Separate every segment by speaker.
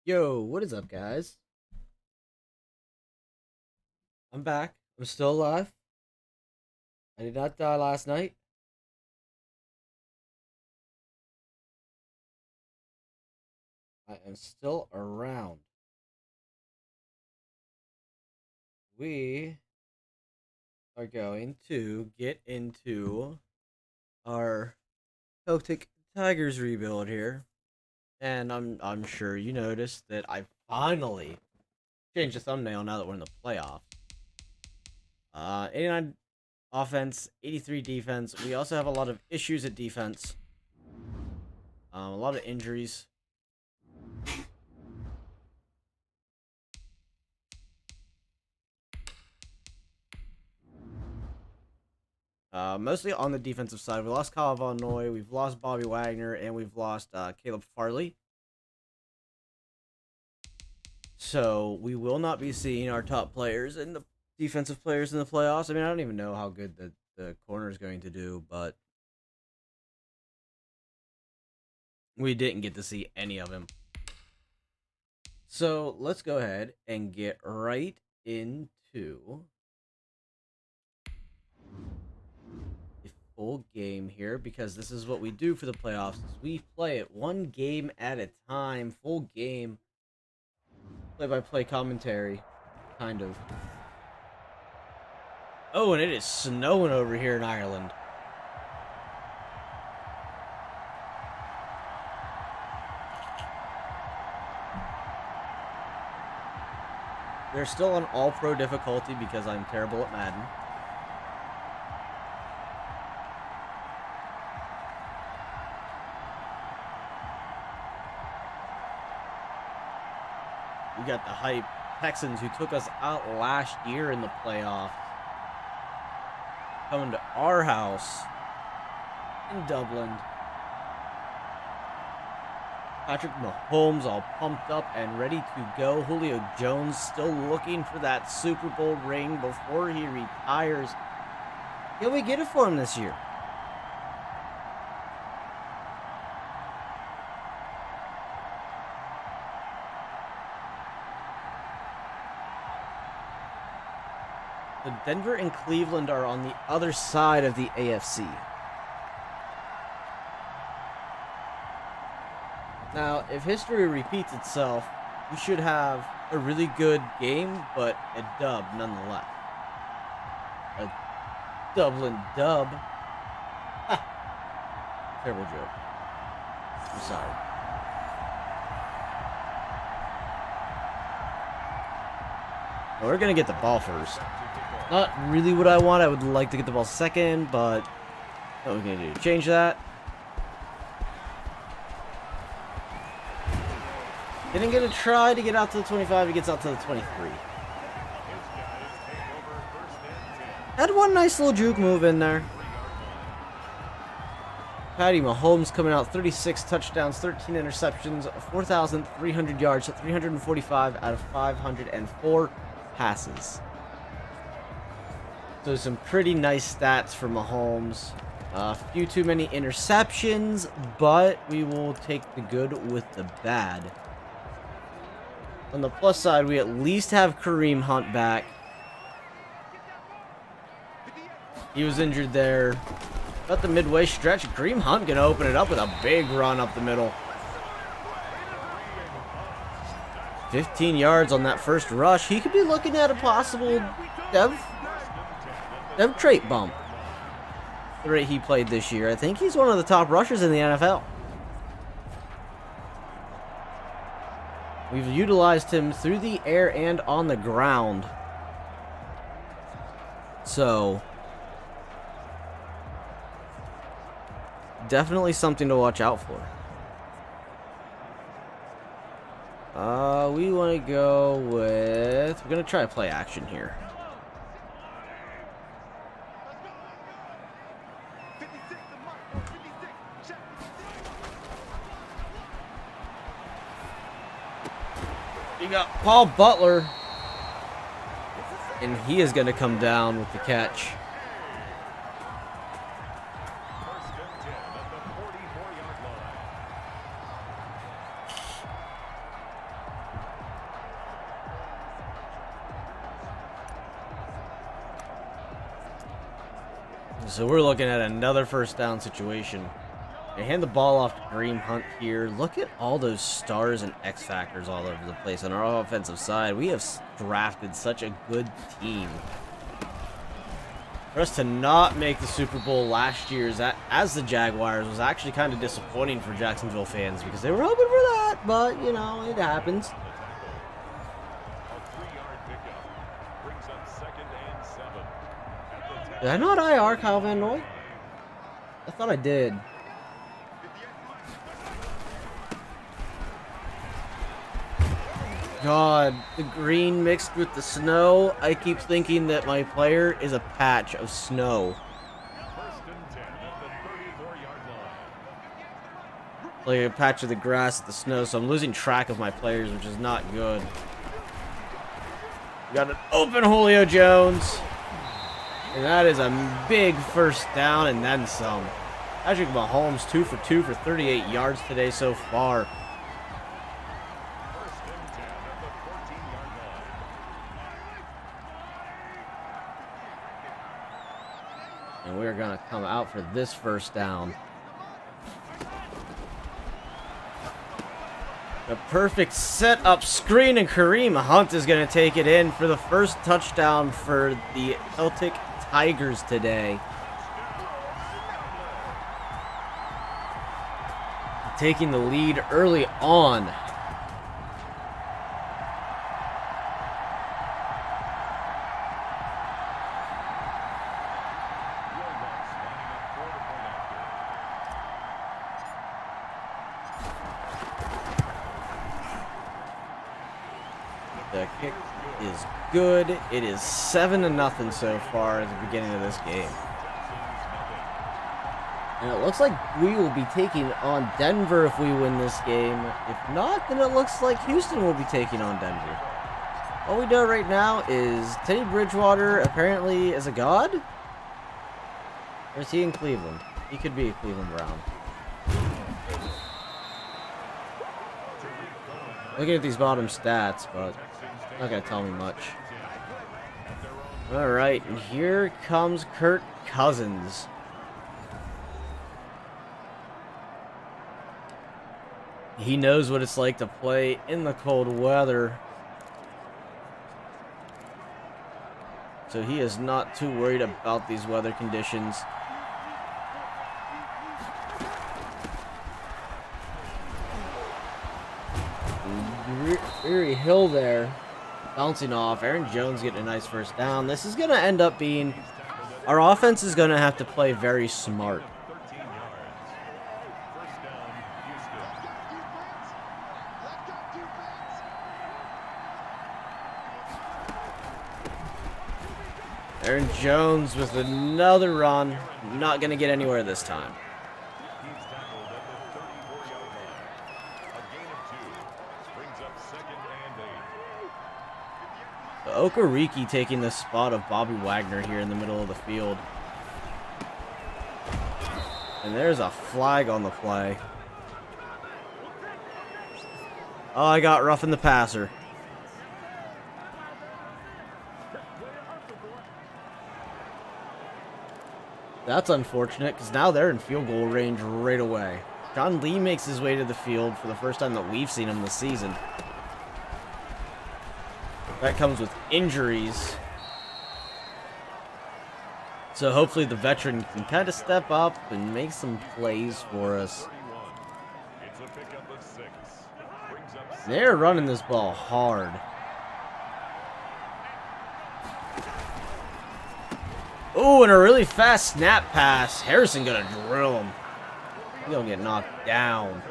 Speaker 1: Yo, what is up, guys? I'm back. I'm still alive. I did not die last night. I am still around. We are going to get into our Celtic Tigers rebuild here. And I'm sure you noticed that I finally changed the thumbnail now that we're in the playoffs. 89 offense, 83 defense. We also have a lot of issues at defense. A lot of injuries. Mostly on the defensive side. We lost Kyle Von Noy, we've lost Bobby Wagner, and we've lost Caleb Farley. So we will not be seeing our top players and the defensive players in the playoffs. I mean, I don't even know how good the corner is going to do, but we didn't get to see any of him. So let's go ahead and get right into full game here, because this is what we do for the playoffs. We play it one game at a time, full game, play-by-play commentary, kind of. Oh, and it is snowing over here in Ireland. They're still on all-pro difficulty because I'm terrible at Madden. We got the hype Texans, who took us out last year in the playoffs, coming to our house in Dublin. Patrick Mahomes all pumped up and ready to go. Julio Jones still looking for that Super Bowl ring before he retires. Can we get it for him this year? The Denver and Cleveland are on the other side of the AFC. Now, if history repeats itself, we should have a really good game, but a dub nonetheless. A Dublin dub. Ha! Terrible joke. I'm sorry. Well, we're going to get the ball first. Not really what I want. I would like to get the ball second, but what are we going to do? Change that. Didn't get a try to get out to the 25. He gets out to the 23. Had one nice little juke move in there. Patty Mahomes coming out 36 touchdowns, 13 interceptions, 4,300 yards, 345 out of 504 passes. So some pretty nice stats for Mahomes. A few too many interceptions, but we will take the good with the bad. On the plus side, we at least have Kareem Hunt back. He was injured there. About the midway stretch, Kareem Hunt gonna open it up with a big run up the middle. 15 yards on that first rush. He could be looking at a possible dev trait bump. The rate he played this year. I think he's one of the top rushers in the NFL. We've utilized him through the air and on the ground. So, definitely something to watch out for. We want to go with... We're going to try to play action here. You got Paul Butler, and he is going to come down with the catch. So we're looking at another first down situation. They hand the ball off to Kareem Hunt here. Look at all those stars and X factors all over the place on our offensive side. We have drafted such a good team. For us to not make the Super Bowl last year as the Jaguars was actually kind of disappointing for Jacksonville fans because they were hoping for that, but, you know, it happens. Did I not IR Kyle Van Noy? I thought I did. God, the green mixed with the snow. I keep thinking that my player is a patch of snow. Like a patch of the grass, the snow, so I'm losing track of my players, which is not good. We got an open Julio Jones. And that is a big first down and then some. Patrick Mahomes 2 for 2 for 38 yards today so far. And we're going to come out for this first down. The perfect set-up screen, and Kareem Hunt is going to take it in for the first touchdown for the Celtic Tigers today. Taking the lead early on. The kick is good. It is 7-0 so far at the beginning of this game. And it looks like we will be taking on Denver if we win this game. If not, then it looks like Houston will be taking on Denver. All we know right now is Teddy Bridgewater apparently is a god? Or is he in Cleveland? He could be a Cleveland Brown. Looking at these bottom stats, but not going to tell me much. Alright, and here comes Kirk Cousins. He knows what it's like to play in the cold weather. So he is not too worried about these weather conditions. Erie Hill there. Bouncing off. Aaron Jones getting a nice first down. This is going to end up being... Our offense is going to have to play very smart. Aaron Jones with another run. Not going to get anywhere this time. Okereke taking the spot of Bobby Wagner here in the middle of the field. And there's a flag on the play. Oh, I got roughing the passer. That's unfortunate, because now they're in field goal range right away. John Lee makes his way to the field for the first time that we've seen him this season. That comes with injuries. So hopefully the veteran can kind of step up and make some plays for us. They're running this ball hard. Oh, and a really fast snap pass. Harrison gonna drill him. He's gonna get knocked down.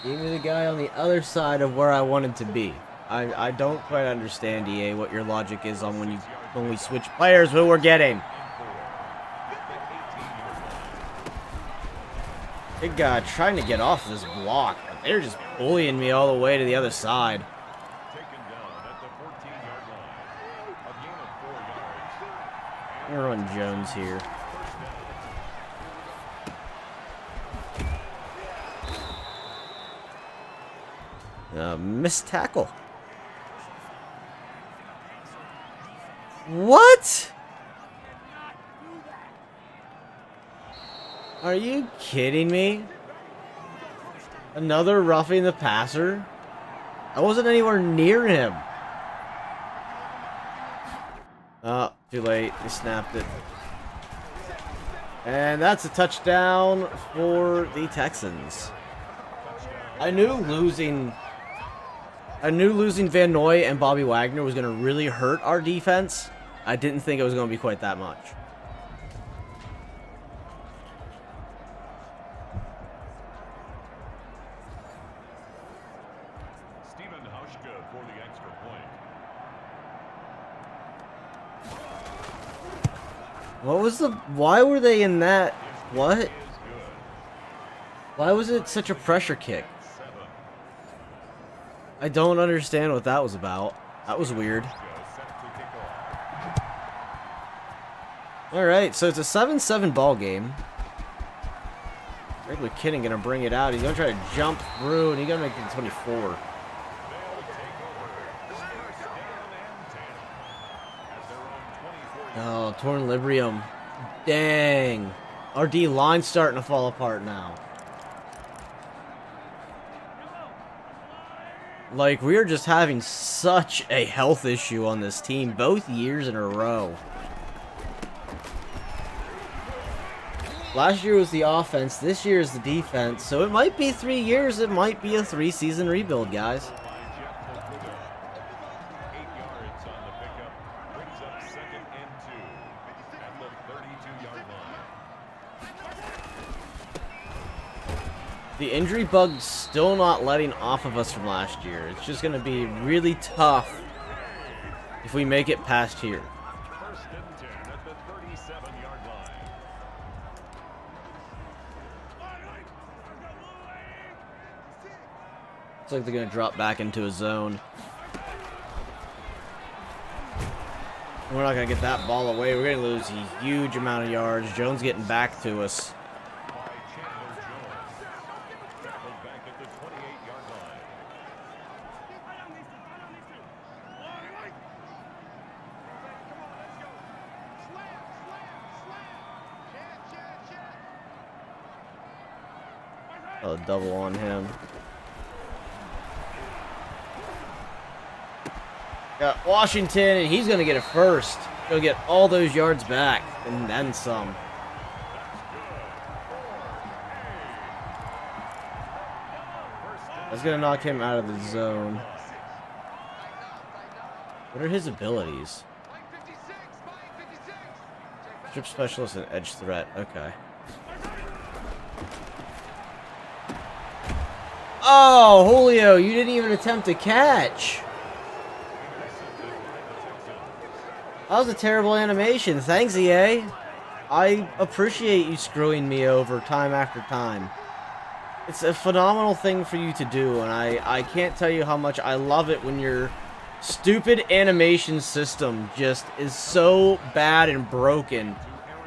Speaker 1: Give me the guy on the other side of where I wanted to be. I don't quite understand, EA, what your logic is on when we switch players, who we're getting. Big guy trying to get off this block, but they're just bullying me all the way to the other side. I'm gonna run Jones here. Missed tackle. What? Are you kidding me? Another roughing the passer? I wasn't anywhere near him. Oh, too late. He snapped it. And that's a touchdown for the Texans. I knew losing Van Noy and Bobby Wagner was going to really hurt our defense. I didn't think it was going to be quite that much.
Speaker 2: For the extra point.
Speaker 1: What was the... Why were they in that... What? Why was it such a pressure kick? I don't understand what that was about. That was weird. Alright, so it's a 7-7 ball game. Greg McKinnon gonna bring it out. He's gonna try to jump through, and he's gonna make it 24. Oh, torn librium. Dang. Our D line's starting to fall apart now. Like, we are just having such a health issue on this team both years in a row. Last year was the offense, this year is the defense, so it might be 3 years, it might be a 3-season rebuild, guys. The injury bug's still not letting off of us from last year. It's just going to be really tough if we make it past here.
Speaker 2: First and 10 at the 37-yard line.
Speaker 1: Looks like they're going to drop back into a zone. We're not going to get that ball away. We're going to lose a huge amount of yards. Jones getting back to us. Oh, double on him. Got Washington, and he's going to get it first. Go get all those yards back, and then some. That's going to knock him out of the zone. What are his abilities? Strip specialist and edge threat. Okay. Oh, Julio, you didn't even attempt to catch. That was a terrible animation. Thanks, EA. I appreciate you screwing me over time after time. It's a phenomenal thing for you to do, and I can't tell you how much I love it when your stupid animation system just is so bad and broken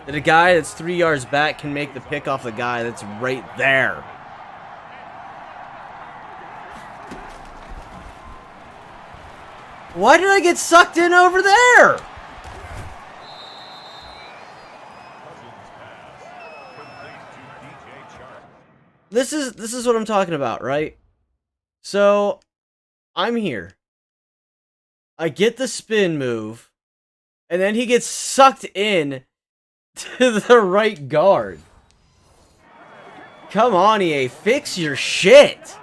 Speaker 1: that a guy that's 3 yards back can make the pick off the guy that's right there. Why did I get sucked in over there? This is what I'm talking about, right? So, I'm here. I get the spin move, and then he gets sucked in to the right guard. Come on, EA, fix your shit.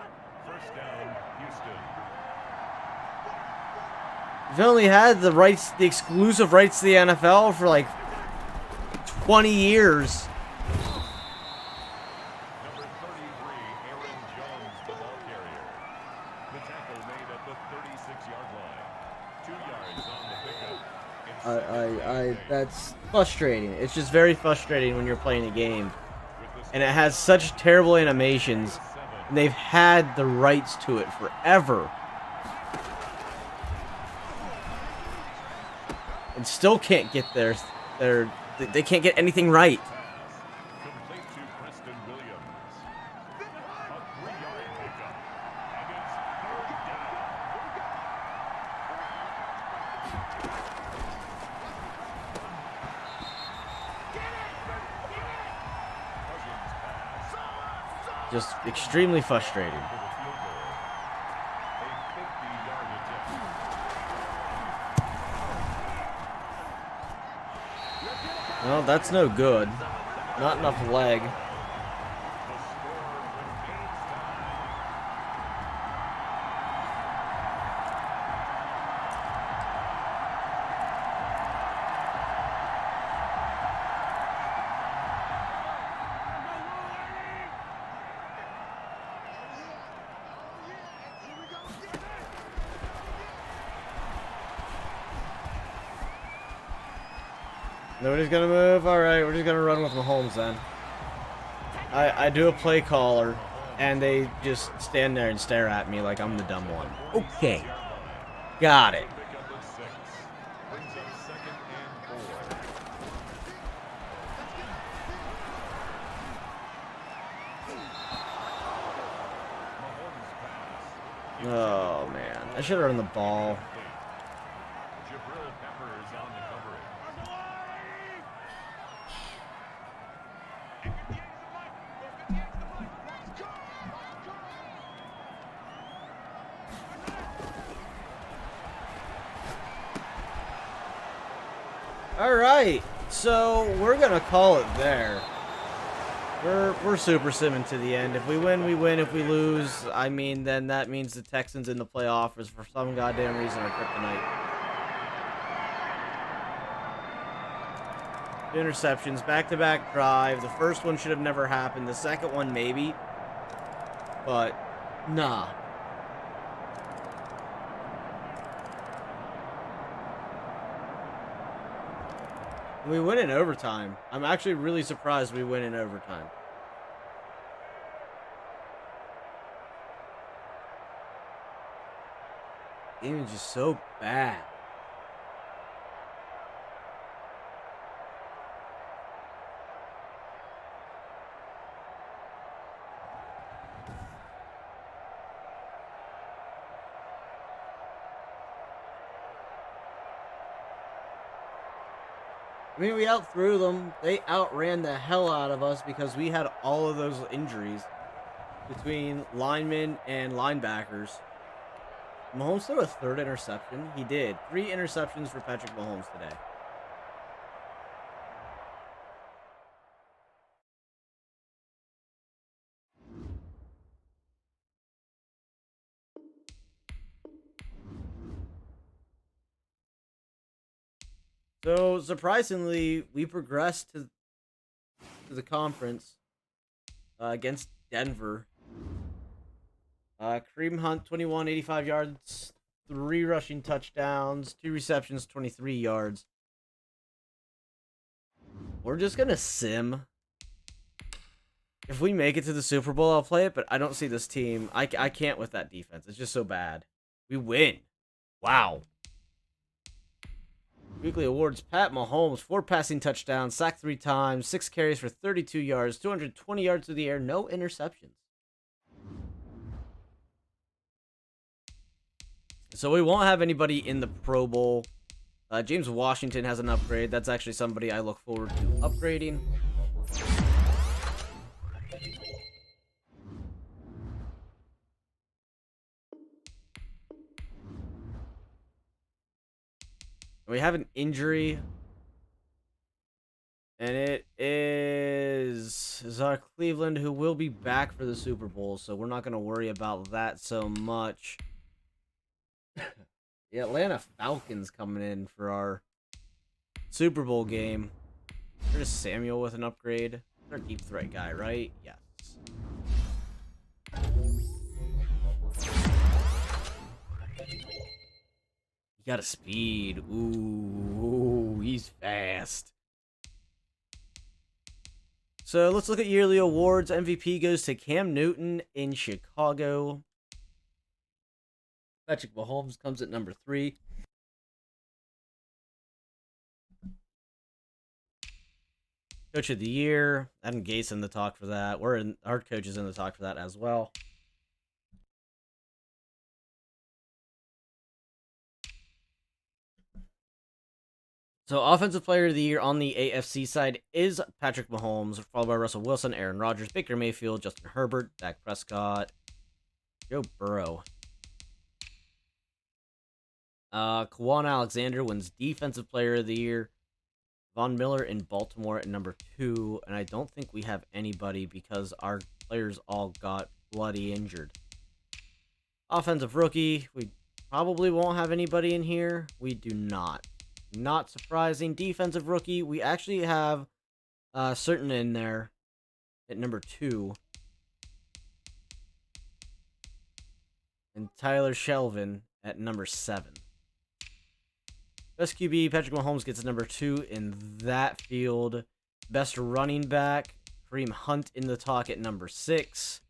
Speaker 1: You've only had the rights, the exclusive rights to the NFL for like 20 years.
Speaker 2: Number 33, Aaron Jones, the ball carrier. The tackle made at the 36-yard line. 2 yards on the pickup.
Speaker 1: That's frustrating. It's just very frustrating when you're playing a game. And it has such terrible animations. And they've had the rights to it forever. And still can't get there They can't get anything right.
Speaker 2: Complete to Preston Williams. A 3-yard pickup. And it's third down. Cousins pass.
Speaker 1: Just extremely frustrating.
Speaker 2: For the field goal. A 50-yard attempt.
Speaker 1: Well, that's no good. Not enough leg.
Speaker 2: The score remains tied.
Speaker 1: Nobody's gonna move. All right, we're just gonna run with Mahomes then. I do a play caller, and they just stand there and stare at me like I'm the dumb one. Okay, got it.
Speaker 2: Pickup of 6. Brings up second and 4. Mahomes pass.
Speaker 1: Oh man, I should have run the ball.
Speaker 2: Jabril Peppers on the coverage.
Speaker 1: All right, so we're gonna call it there. We're super simming to the end. If we win, we win. If we lose, I mean, then that means the Texans in the playoff is for some goddamn reason our kryptonite. 2 interceptions, back-to-back drive. The first one should have never happened. The second one maybe, but nah. We win in overtime. I'm actually really surprised we win in overtime. Game is just so bad. I mean, we outthrew them. They outran the hell out of us because we had all of those injuries between linemen and linebackers. Mahomes threw a 3rd interception. He did. 3 interceptions for Patrick Mahomes today. So, surprisingly, we progressed to the conference against Denver. Kareem Hunt, 21, 85 yards, 3 rushing touchdowns, 2 receptions, 23 yards. We're just going to sim. If we make it to the Super Bowl, I'll play it, but I don't see this team. I can't with that defense. It's just so bad. We win. Wow. Weekly awards, Pat Mahomes, 4 passing touchdowns, sacked 3 times, 6 carries for 32 yards, 220 yards through the air, no interceptions. So we won't have anybody in the Pro Bowl. James Washington has an upgrade. That's actually somebody I look forward to upgrading. We have an injury. And it is Czar Cleveland, who will be back for the Super Bowl. So we're not going to worry about that so much. The Atlanta Falcons coming in for our Super Bowl game. There's Samuel with an upgrade. Our deep threat guy, right? Yes. He got a speed. Ooh, he's fast. So let's look at yearly awards. MVP goes to Cam Newton in Chicago. Patrick Mahomes comes at number 3. Coach of the Year. Adam Gase in the talk for that. Our coach is in the talk for that as well. So, Offensive Player of the Year on the AFC side is Patrick Mahomes, followed by Russell Wilson, Aaron Rodgers, Baker Mayfield, Justin Herbert, Dak Prescott, Joe Burrow. Kwan Alexander wins Defensive Player of the Year. Von Miller in Baltimore at number 2, and I don't think we have anybody because our players all got bloody injured. Offensive Rookie, we probably won't have anybody in here. We do not. Not surprising. Defensive Rookie, we actually have Certain in there at number 2. And Tyler Shelvin at number 7. Best QB, Patrick Mahomes gets number 2 in that field. Best running back, Kareem Hunt in the talk at number 6.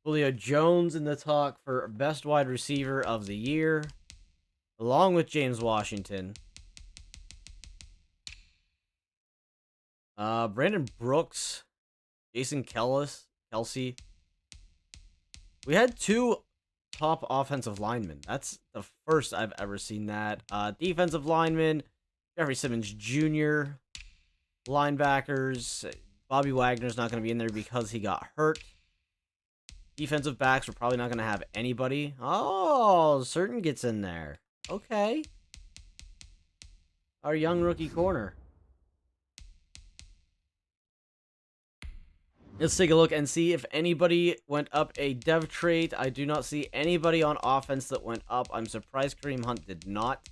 Speaker 1: Julio Jones in the talk for best wide receiver of the year, along with James Washington. Brandon Brooks, Jason Kelsey. We had 2 top offensive linemen. That's the first I've ever seen that. Defensive linemen, Jeffrey Simmons Jr. Linebackers, Bobby Wagner's not going to be in there because he got hurt. Defensive backs, we're probably not going to have anybody. Oh, Certain gets in there. Okay. Our young rookie corner. Let's take a look and see if anybody went up a dev trait. I do not see anybody on offense that went up. I'm surprised Kareem Hunt did not.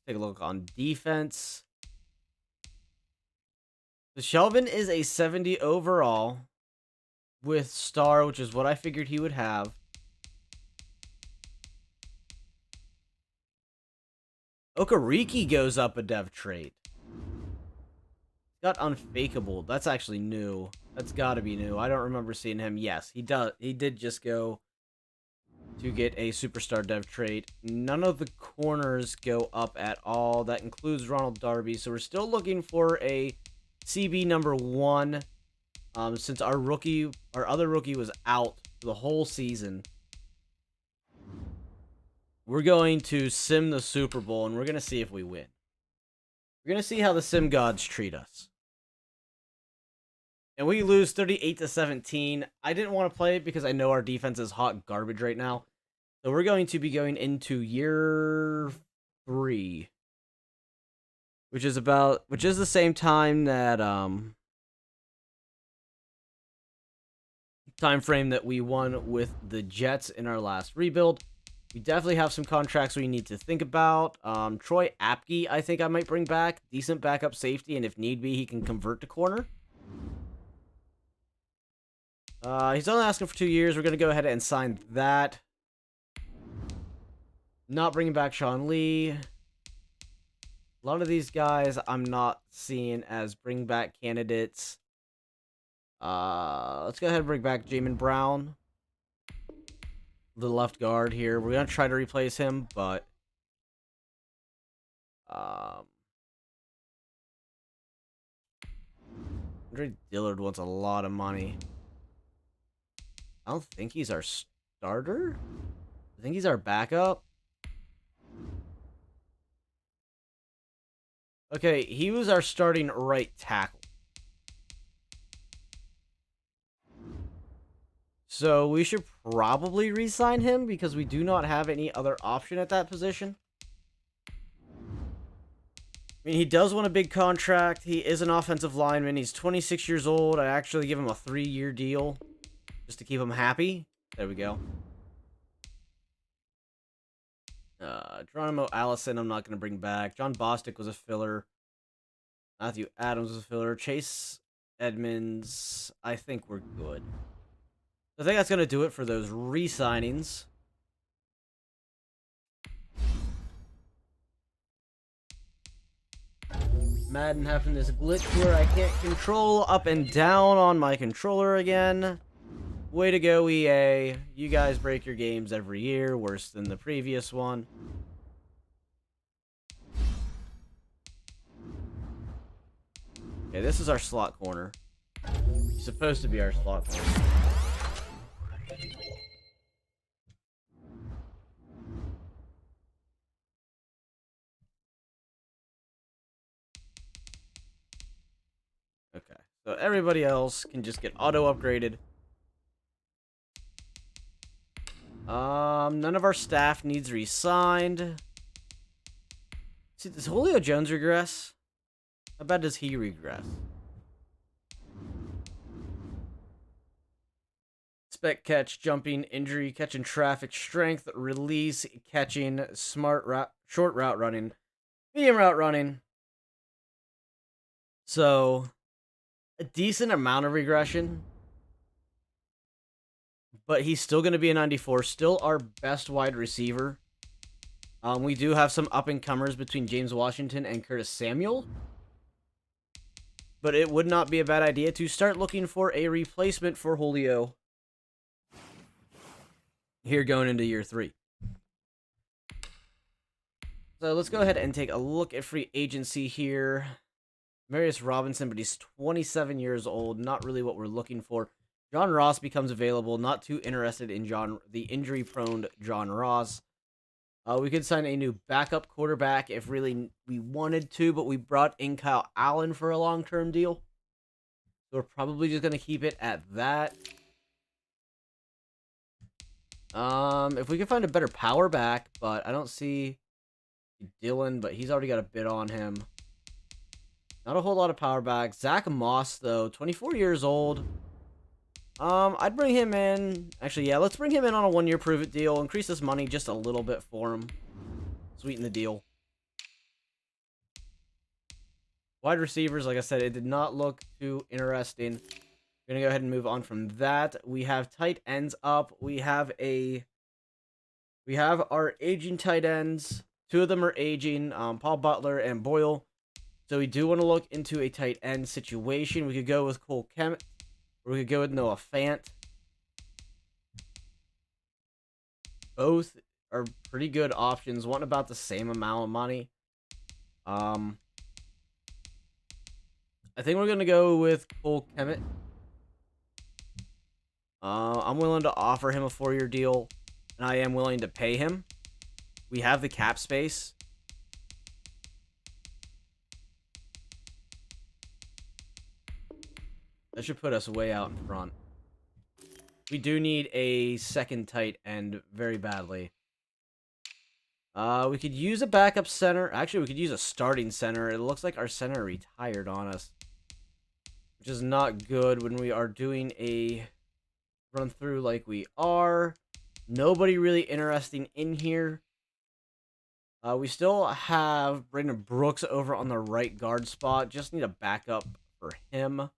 Speaker 1: Take a look on defense. So Shelvin is a 70 overall with star, which is what I figured he would have. Okereke goes up a dev trait. Got unfakeable. That's actually new. That's got to be new. I don't remember seeing him. Yes, he does. He did just go to get a superstar dev trait. None of the corners go up at all. That includes Ronald Darby. So we're still looking for a CB number 1. Since our other rookie was out for the whole season. We're going to sim the Super Bowl and we're going to see if we win. We're going to see how the sim gods treat us. And we lose 38-17. I didn't want to play it because I know our defense is hot garbage right now. So we're going to be going into year 3. Which is the same time that time frame that we won with the Jets in our last rebuild. We definitely have some contracts we need to think about. Troy Apke, I think I might bring back. Decent backup safety, and if need be, he can convert to corner. He's only asking for 2 years. We're going to go ahead and sign that. Not bringing back Sean Lee. A lot of these guys I'm not seeing as bring back candidates. Let's go ahead and bring back Jamin Brown. The left guard here. We're going to try to replace him, but Andre Dillard wants a lot of money. I don't think he's our starter. I think he's our backup. Okay, he was our starting right tackle. So we should probably re-sign him because we do not have any other option at that position. I mean, he does want a big contract. He is an offensive lineman. He's 26 years old. I actually give him a 3-year deal just to keep him happy. There we go. Geronimo Allison, I'm not going to bring back. John Bostic was a filler. Matthew Adams was a filler. Chase Edmonds, I think we're good. I think that's going to do it for those re-signings. Madden having this glitch where I can't control up and down on my controller again. Way to go, EA. You guys break your games every year, worse than the previous one. Okay, this is our slot corner. It's supposed to be our slot corner. Okay, so everybody else can just get auto upgraded. None of our staff needs re-signed. See, does Julio Jones regress? How bad does he regress? Spec catch, jumping, injury, catching traffic, strength, release, catching, smart route, short route running, medium route running. So, a decent amount of regression. But he's still going to be a 94. Still our best wide receiver. We do have some up-and-comers between James Washington and Curtis Samuel. But it would not be a bad idea to start looking for a replacement for Julio here going into year 3. So let's go ahead and take a look at free agency here. Marius Robinson, but he's 27 years old. Not really what we're looking for. John Ross becomes available. Not too interested in the injury-prone John Ross. We could sign a new backup quarterback if really we wanted to, but we brought in Kyle Allen for a long-term deal. So we're probably just going to keep it at that. If we can find a better power back, but I don't see Dylan, but he's already got a bid on him. Not a whole lot of power back. Zach Moss, though, 24 years old. I'd bring him in. Actually, yeah, let's bring him in on a 1-year prove-it deal. Increase this money just a little bit for him. Sweeten the deal. Wide receivers, like I said, it did not look too interesting. We're going to go ahead and move on from that. We have tight ends up. We have our aging tight ends. 2 of them are aging, Paul Butler and Boyle. So we do want to look into a tight end situation. We could go with Cole Kemet. Or we could go with Noah Fant. Both are pretty good options. One about the same amount of money. I think we're going to go with Cole Kemet. I'm willing to offer him a 4-year deal. And I am willing to pay him. We have the cap space. That should put us way out in front. We do need a second tight end very badly. We could use a backup center. Actually, we could use a starting center. It looks like our center retired on us, which is not good when we are doing a run through like we are. Nobody really interesting in here. We still have Brandon Brooks over on the right guard spot. Just need a backup for him.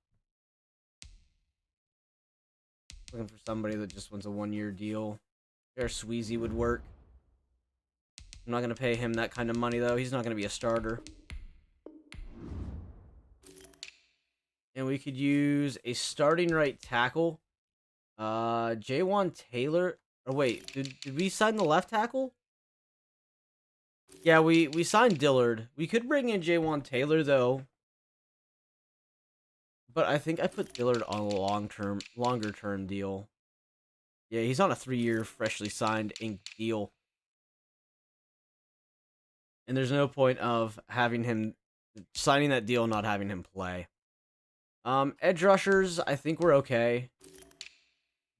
Speaker 1: Looking for somebody that just wants a 1-year deal. Their Sweezy would work. I'm not going to pay him that kind of money, though. He's not going to be a starter. And we could use a starting right tackle. Jaywan Taylor. Oh, wait. Did we sign the left tackle? Yeah, we signed Dillard. We could bring in Jaywan Taylor, though. But I think I put Dillard on a longer-term deal. Yeah, he's on a 3-year freshly signed ink deal. And there's no point of having him signing that deal and not having him play. Edge rushers, I think we're okay.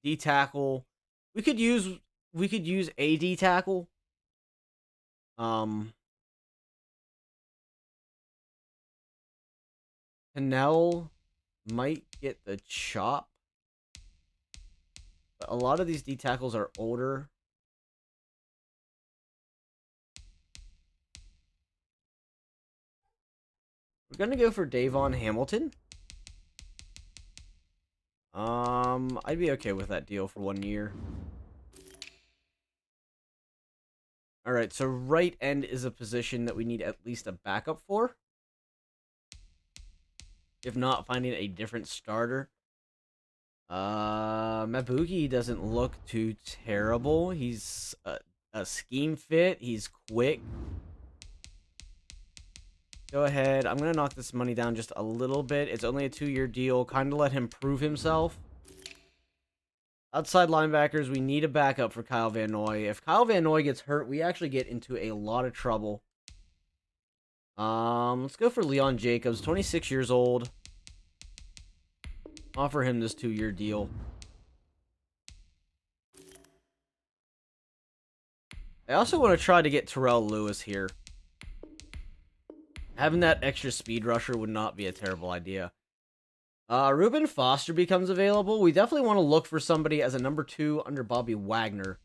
Speaker 1: D tackle. We could use a D tackle. Canell might get the chop. But a lot of these D tackles are older. We're gonna go for Davon Hamilton. I'd be okay with that deal for 1 year. Alright, so right end is a position that we need at least a backup for. If not, finding a different starter. Mabuki doesn't look too terrible. He's a scheme fit. He's quick. go ahead. I'm going to knock this money down just a little bit. It's only a 2-year deal. Kind of let him prove himself. Outside linebackers, we need a backup for Kyle Van Noy. If Kyle Van Noy gets hurt, we actually get into a lot of trouble. Let's go for Leon Jacobs, 26 years old. Offer him this 2-year deal. I also want to try to get Terrell Lewis here. Having that extra speed rusher would not be a terrible idea. Reuben Foster becomes available. We definitely want to look for somebody as a number 2 under Bobby Wagner.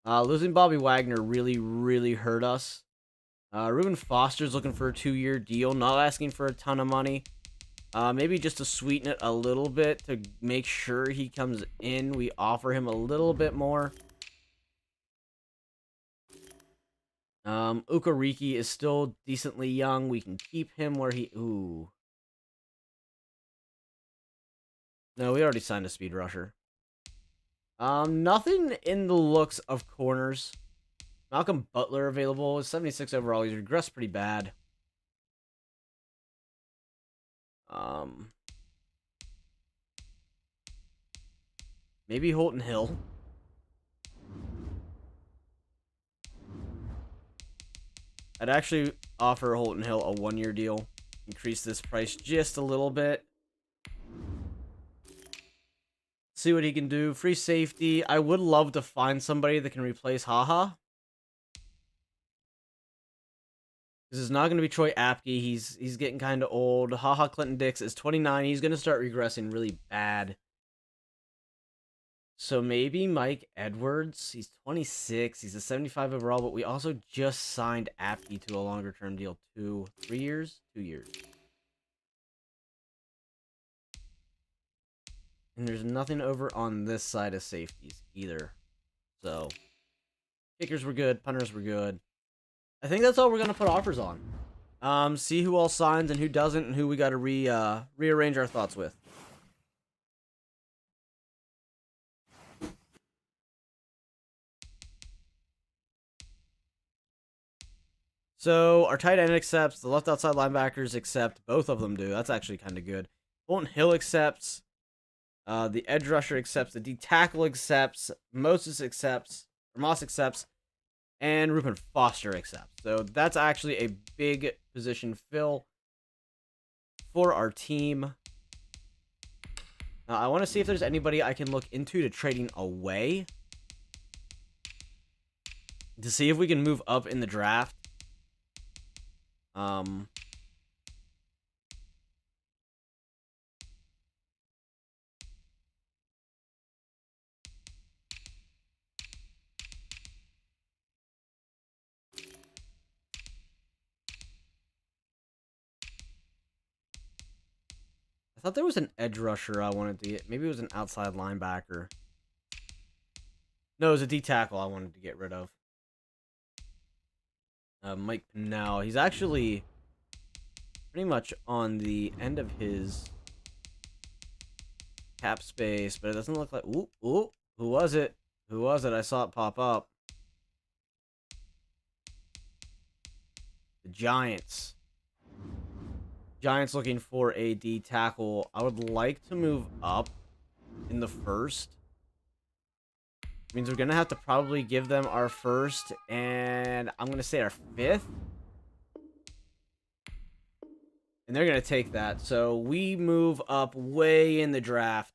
Speaker 1: Losing Bobby Wagner really, really hurt us. Reuben Foster's looking for a 2-year deal, not asking for a ton of money. Maybe just to sweeten it a little bit to make sure he comes in. We offer him a little bit more. Ukariki is still decently young. We can keep him where he... Ooh. No, we already signed a speed rusher. Nothing in the looks of corners. Malcolm Butler available. 76 overall. He's regressed pretty bad. Maybe Holton Hill. I'd actually offer Holton Hill a 1-year deal. Increase this price just a little bit. See what he can do. Free safety. I would love to find somebody that can replace Haha. This is not going to be Troy Apke. He's getting kind of old. Haha Clinton Dix is 29. He's going to start regressing really bad. So maybe Mike Edwards. He's 26. He's a 75 overall, but we also just signed Apke to a longer term deal. 3 years? 2 years. And there's nothing over on this side of safeties either. So, kickers were good. Punters were good. I think that's all we're going to put offers on. See who all signs and who doesn't and who we got to rearrange our thoughts with. So, our tight end accepts. The left outside linebackers accept. Both of them do. That's actually kind of good. Holton Hill accepts. The edge rusher accepts. The D tackle accepts. Moss accepts. And Reuben Foster accepts. So that's actually a big position fill for our team. I want to see if there's anybody I can look into to trading away. To see if we can move up in the draft. I thought there was an edge rusher I wanted to get. Maybe it was an outside linebacker. No, it was a D tackle I wanted to get rid of. Mike Pinell. He's actually pretty much on the end of his cap space, but it doesn't look like... Ooh, ooh. Who was it? Who was it? I saw it pop up. The Giants. Giants looking for a D tackle. I would like to move up in the first. Means we're going to have to probably give them our first, and I'm going to say our 5th. And they're going to take that. So we move up way in the draft.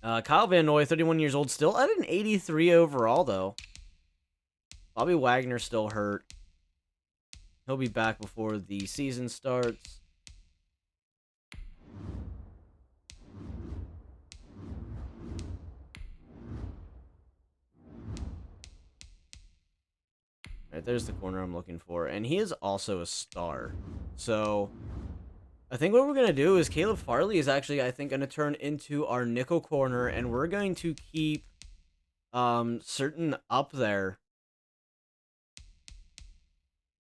Speaker 1: Kyle Van Noy, 31 years old, still at an 83 overall, though. Bobby Wagner still hurt. He'll be back before the season starts. Right, there's the corner I'm looking for. And he is also a star. So, I think what we're going to do is Caleb Farley is actually, I think, going to turn into our nickel corner. And we're going to keep certain up there.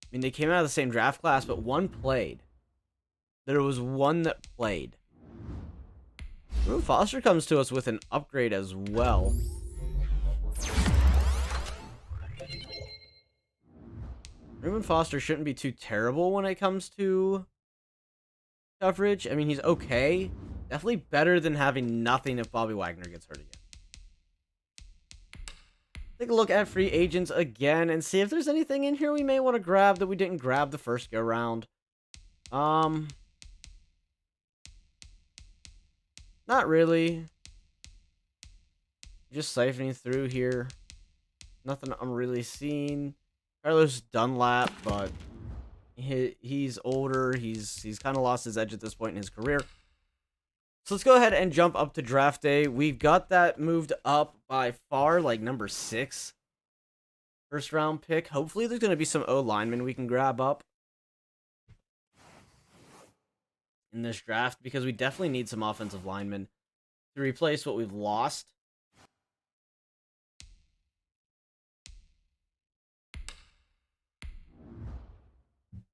Speaker 1: I mean, they came out of the same draft class, but one played. There was one that played. Reuben Foster comes to us with an upgrade as well. Reuben Foster shouldn't be too terrible when it comes to coverage. I mean, he's okay. Definitely better than having nothing if Bobby Wagner gets hurt again. Take a look at free agents again and see if there's anything in here we may want to grab that we didn't grab the first go round. Not really. Just siphoning through here. Nothing I'm really seeing. Carlos Dunlap, but he's older. He's kind of lost his edge at this point in his career. So let's go ahead and jump up to draft day. We've got that moved up by far, like number 6. First round pick. Hopefully there's going to be some O linemen we can grab up in this draft, because we definitely need some offensive linemen to replace what we've lost.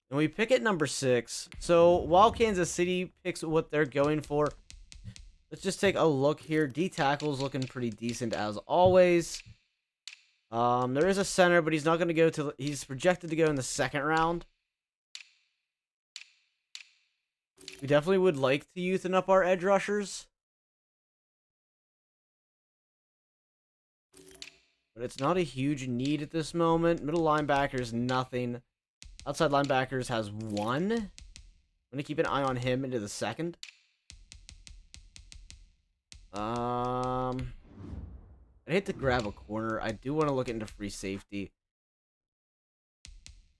Speaker 1: And we pick at number 6. So while Kansas City picks what they're going for, let's just take a look here. D tackle's looking pretty decent as always. There is a center, but he's not going to go to. He's projected to go in the 2nd round. We definitely would like to youthen up our edge rushers, but it's not a huge need at this moment. Middle linebackers, nothing. Outside linebackers has 1. I'm going to keep an eye on him into the 2nd. I'd hate to grab a corner. I do want to look into free safety.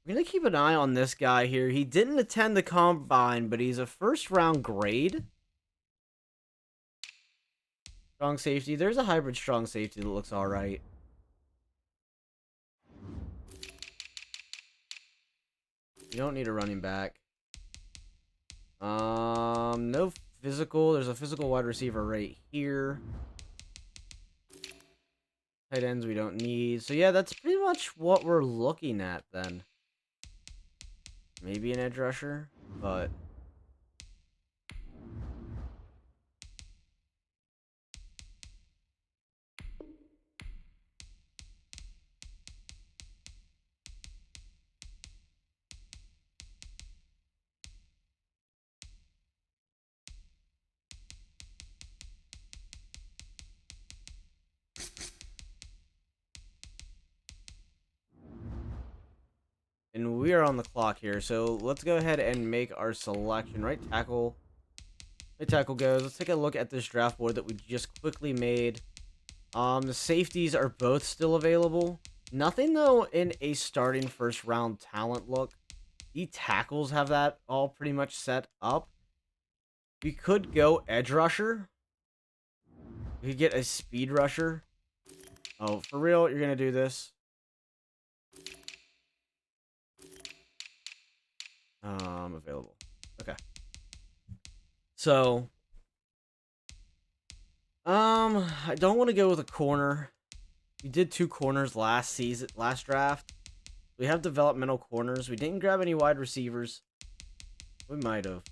Speaker 1: We're going to keep an eye on this guy here. He didn't attend the combine, but he's a 1st round grade. Strong safety. There's a hybrid strong safety that looks alright. You don't need a running back. No physical. There's a physical wide receiver right here. Tight ends we don't need. So yeah, that's pretty much what we're looking at then. Maybe an edge rusher, but and we are on the clock here, so let's go ahead and make our selection. Right tackle goes. Let's take a look at this draft board that we just quickly made. The safeties are both still available. Nothing though in a starting 1st round talent look. The tackles have that all pretty much set up. We could go edge rusher. We could get a speed rusher. Oh, for real, you're gonna do this? Available. Okay. So, I don't want to go with a corner. We did 2 corners last draft. We have developmental corners. We didn't grab any wide receivers. We might have.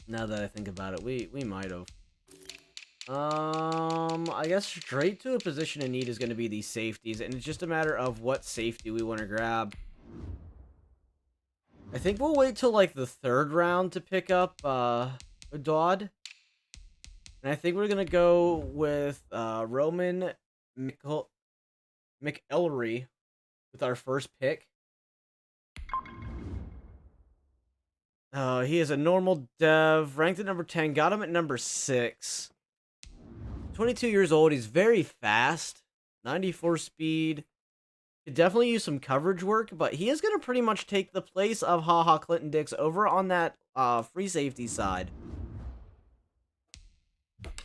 Speaker 1: Now that I think about it, we might have. I guess straight to a position in need is going to be these safeties, and it's just a matter of what safety we want to grab. I think we'll wait till like the 3rd round to pick up Dodd. And I think we're going to go with Roman McElry with our first pick. He is a normal dev, ranked at number 10, got him at number 6. 22 years old, he's very fast, 94 speed. Could definitely use some coverage work, but he is going to pretty much take the place of Clinton Dix over on that free safety side. Let's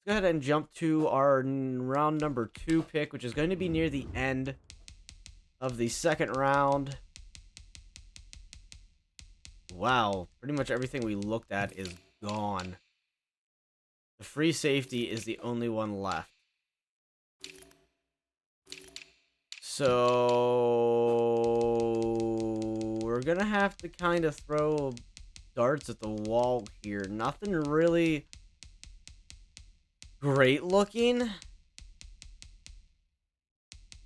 Speaker 1: go ahead and jump to our round number 2 pick, which is going to be near the end of the 2nd round. Wow, pretty much everything we looked at is gone. The free safety is the only one left. So we're gonna have to kind of throw darts at the wall here. Nothing really great looking.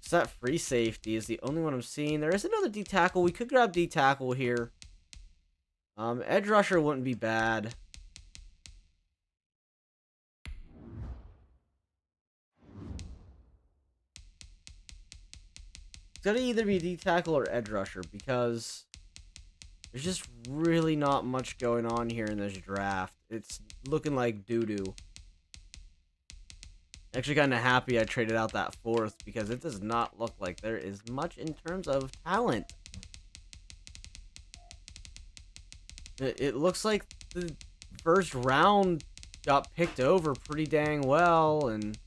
Speaker 1: Set free safety is the only one I'm seeing. There is another D tackle. We could grab D tackle here. Edge rusher wouldn't be bad. It's gonna either be D tackle or edge rusher because there's just really not much going on here in this draft. It's looking like doo-doo. Actually kind of happy I traded out that 4th because it does not look like there is much in terms of talent. It looks like the first round got picked over pretty dang well, and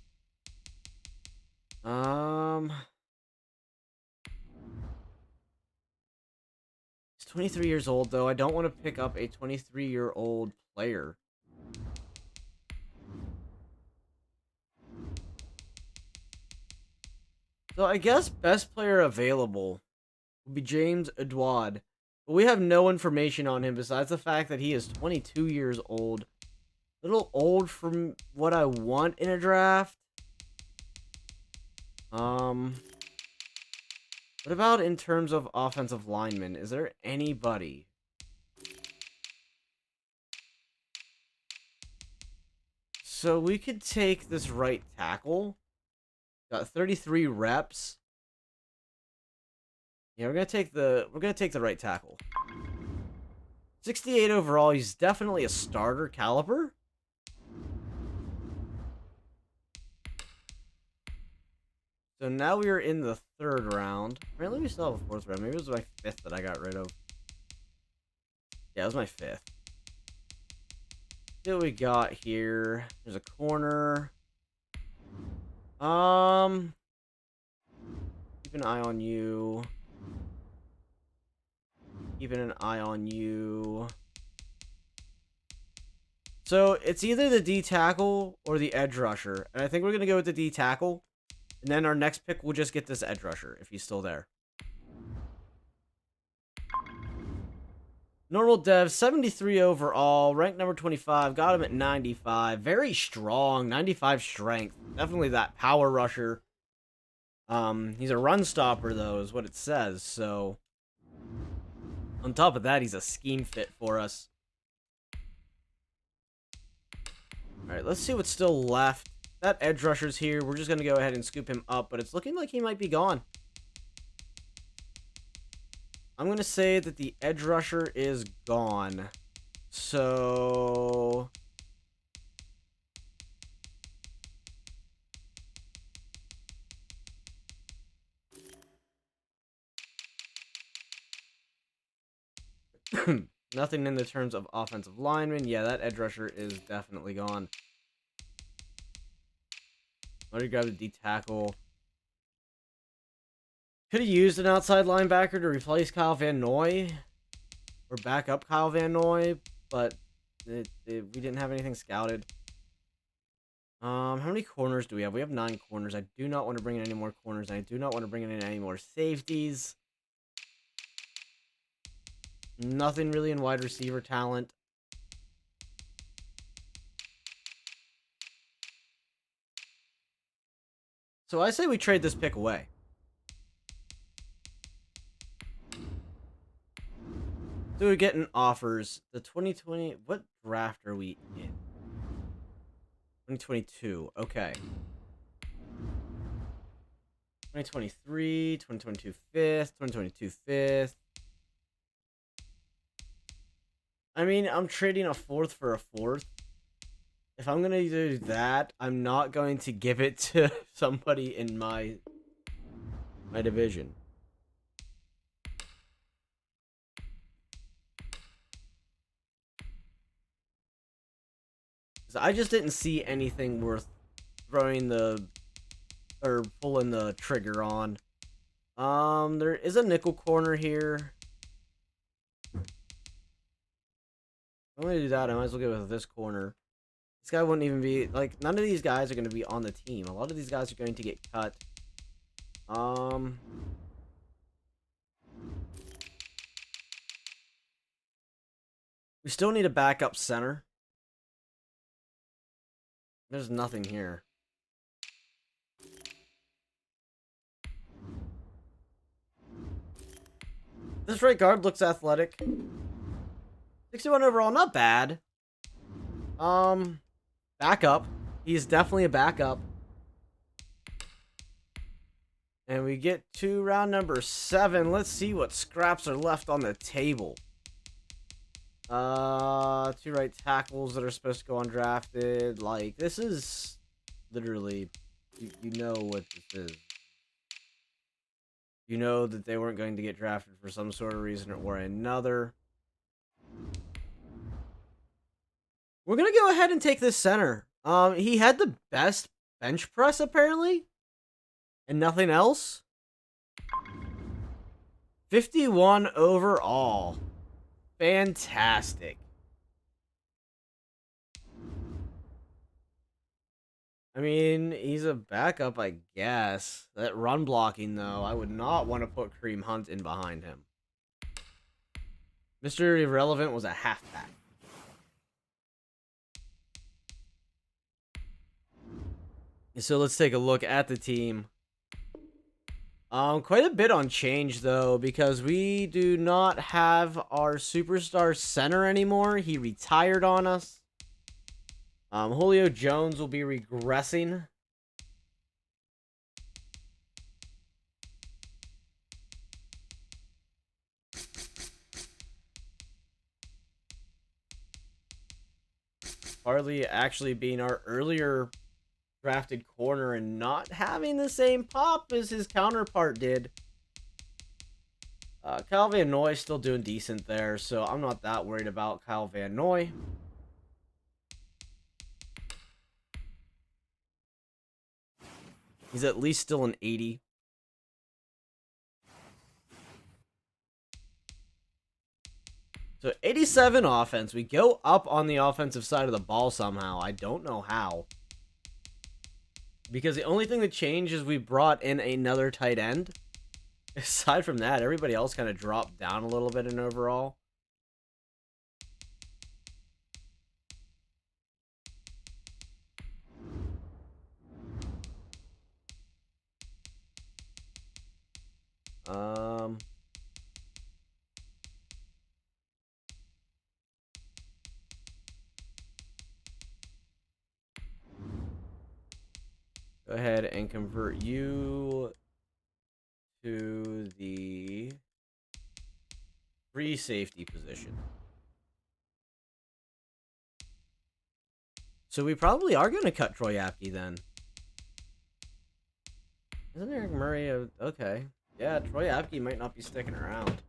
Speaker 1: he's 23 years old though. I don't want to pick up a 23-year-old player. So I guess best player available would be James Edward. But we have no information on him besides the fact that he is 22 years old. A little old from what I want in a draft. What about in terms of offensive linemen? Is there anybody? So we could take this right tackle. Got 33 reps. Yeah, we're gonna take the right tackle. 68 overall. He's definitely a starter caliber. So now we are in the 3rd round. Apparently we still have a 4th round. Maybe it was my 5th that I got rid of. Yeah, it was my 5th. See what we got here. There's a corner. Keep an eye on you. Keeping an eye on you. So it's either the D tackle or the edge rusher, and I think we're gonna go with the D tackle. And then our next pick will just get this edge rusher if he's still there. Normal dev, 73 overall, ranked number 25, got him at 95. Very strong, 95 strength. Definitely that power rusher. He's a run stopper, though, is what it says. So, on top of that, he's a scheme fit for us. Alright, let's see what's still left. That edge rusher's here. We're just going to go ahead and scoop him up, but it's looking like he might be gone. I'm going to say that the edge rusher is gone. So... nothing in the terms of offensive lineman. Yeah, that edge rusher is definitely gone. Let me grab the D tackle. Could have used an outside linebacker to replace Kyle Van Noy. Or back up Kyle Van Noy. But we didn't have anything scouted. How many corners do we have? We have 9 corners. I do not want to bring in any more corners. And I do not want to bring in any more safeties. Nothing really in wide receiver talent. So I say we trade this pick away. So we're getting offers. The 2020... What draft are we in? 2022. Okay. 2023. 2022 5th. 2022 5th. I mean, I'm trading a 4th for a 4th. If I'm going to do that, I'm not going to give it to somebody in my division. I just didn't see anything worth throwing or pulling the trigger on. There is a nickel corner here. I'm going to do that. I might as well go with this corner. This guy wouldn't even be, like, none of these guys are going to be on the team. A lot of these guys are going to get cut. We still need a backup center. There's nothing here. This right guard looks athletic. 61 overall, not bad. Backup. He's definitely a backup. And we get to round number 7. Let's see what scraps are left on the table. 2 right tackles that are supposed to go undrafted. Like, this is literally, you know what this is. You know that they weren't going to get drafted for some sort of reason or another. We're going to go ahead and take this center. He had the best bench press, apparently. And nothing else. 51 overall. Fantastic. I mean, he's a backup, I guess. That run blocking, though, I would not want to put Kareem Hunt in behind him. Mr. Irrelevant was a halfback. So let's take a look at the team. Quite a bit on change, though, because we do not have our superstar center anymore. He retired on us. Julio Jones will be regressing. Hardly actually being our earlier drafted corner and not having the same pop as his counterpart did. Kyle Van Noy still doing decent there, so I'm not that worried about Kyle Van Noy. He's at least still an 80. So 87 offense. We go up on the offensive side of the ball somehow. I don't know how. Because the only thing that changed is we brought in another tight end. Aside from that, everybody else kind of dropped down a little bit in overall. Go ahead and convert you to the free safety position. So we probably are going to cut Troy Apke then. Isn't Eric Murray okay. Yeah, Troy Apke might not be sticking around.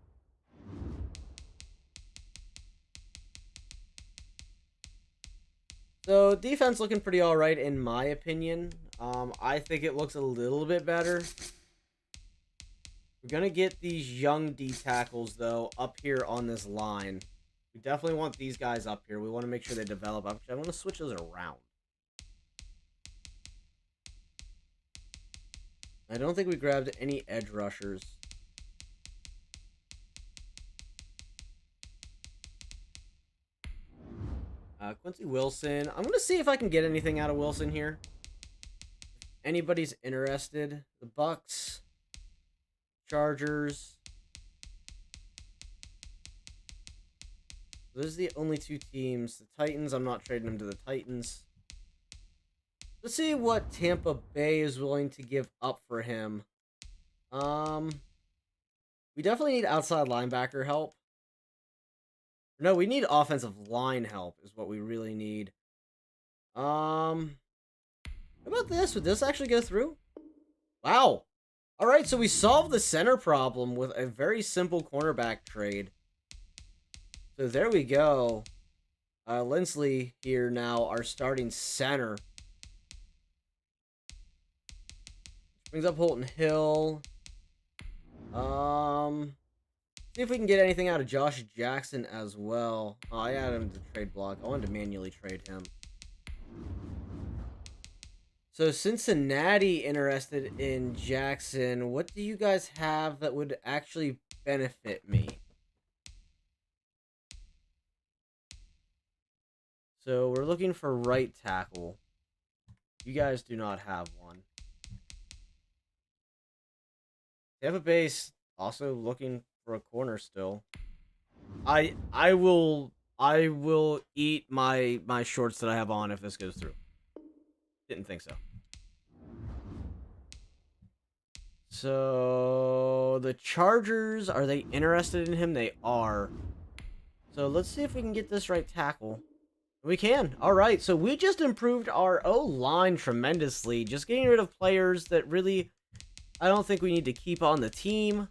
Speaker 1: So defense looking pretty alright in my opinion. I think it looks a little bit better. We're going to get these young D tackles, though, up here on this line. We definitely want these guys up here. We want to make sure they develop. Actually, I want to switch those around. I don't think we grabbed any edge rushers. Quincy Wilson. I'm going to see if I can get anything out of Wilson here. If anybody's interested. The Bucks. Chargers. Those are the only 2 teams. The Titans, I'm not trading them to the Titans. Let's see what Tampa Bay is willing to give up for him. We definitely need outside linebacker help. No, we need offensive line help is what we really need. How about this? Would this actually go through? Wow. All right, so we solved the center problem with a very simple cornerback trade. So there we go. Linsley here now, our starting center. Brings up Holton Hill. See if we can get anything out of Josh Jackson as well. Oh, I added him to trade block. I wanted to manually trade him. So Cincinnati interested in Jackson. What do you guys have that would actually benefit me? So we're looking for right tackle. You guys do not have one. Tampa Bay's also looking for a corner still. I will eat my shorts that I have on if this goes through. Didn't think so. So the Chargers, are they interested in him? They are. So let's see if we can get this right tackle. We can. All right. So we just improved our O-line tremendously. Just getting rid of players that really I don't think we need to keep on the team.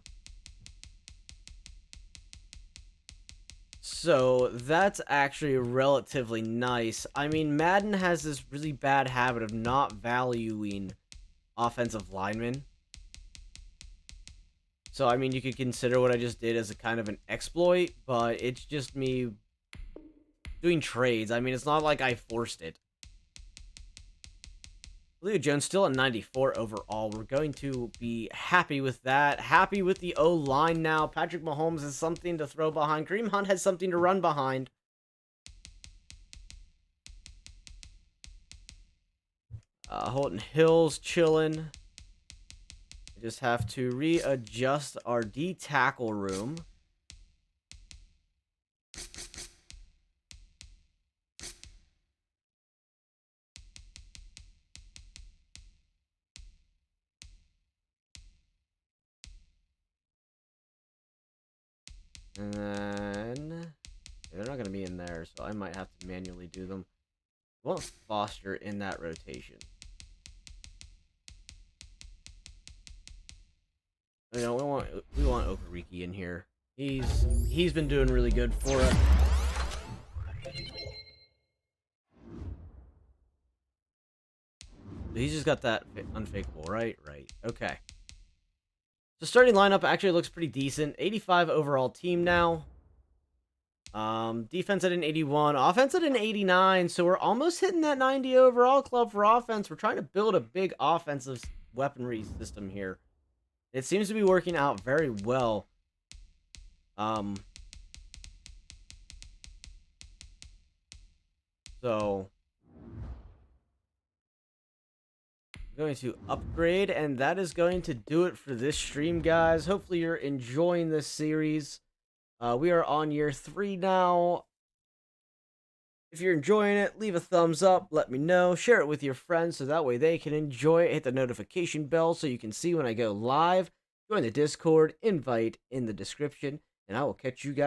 Speaker 1: So that's actually relatively nice. I mean, Madden has this really bad habit of not valuing offensive linemen. So, I mean, you could consider what I just did as a kind of an exploit, but it's just me doing trades. I mean, it's not like I forced it. Julio Jones still at 94 overall. We're going to be happy with that. Happy with the O-line now. Patrick Mahomes has something to throw behind. Kareem Hunt has something to run behind. Holton Hill's chilling. We just have to readjust our D-tackle room. And then they're not going to be in there, so I might have to manually do them. We want Foster in that rotation. You know, we want Okereke in here. He's been doing really good for us. He's just got that unfakeable, right? Right. Okay. So starting lineup actually looks pretty decent. 85 overall team now. Defense at an 81, offense at an 89. So we're almost hitting that 90 overall club for offense. We're trying to build a big offensive weaponry system here. It seems to be working out very well. So I'm going to upgrade, and that is going to do it for this stream, guys. Hopefully you're enjoying this series. We are on year 3 now. If you're enjoying it, leave a thumbs up, let me know, share it with your friends so that way they can enjoy it. Hit the notification bell so you can see when I go live. Join the Discord, invite in the description, and I will catch you guys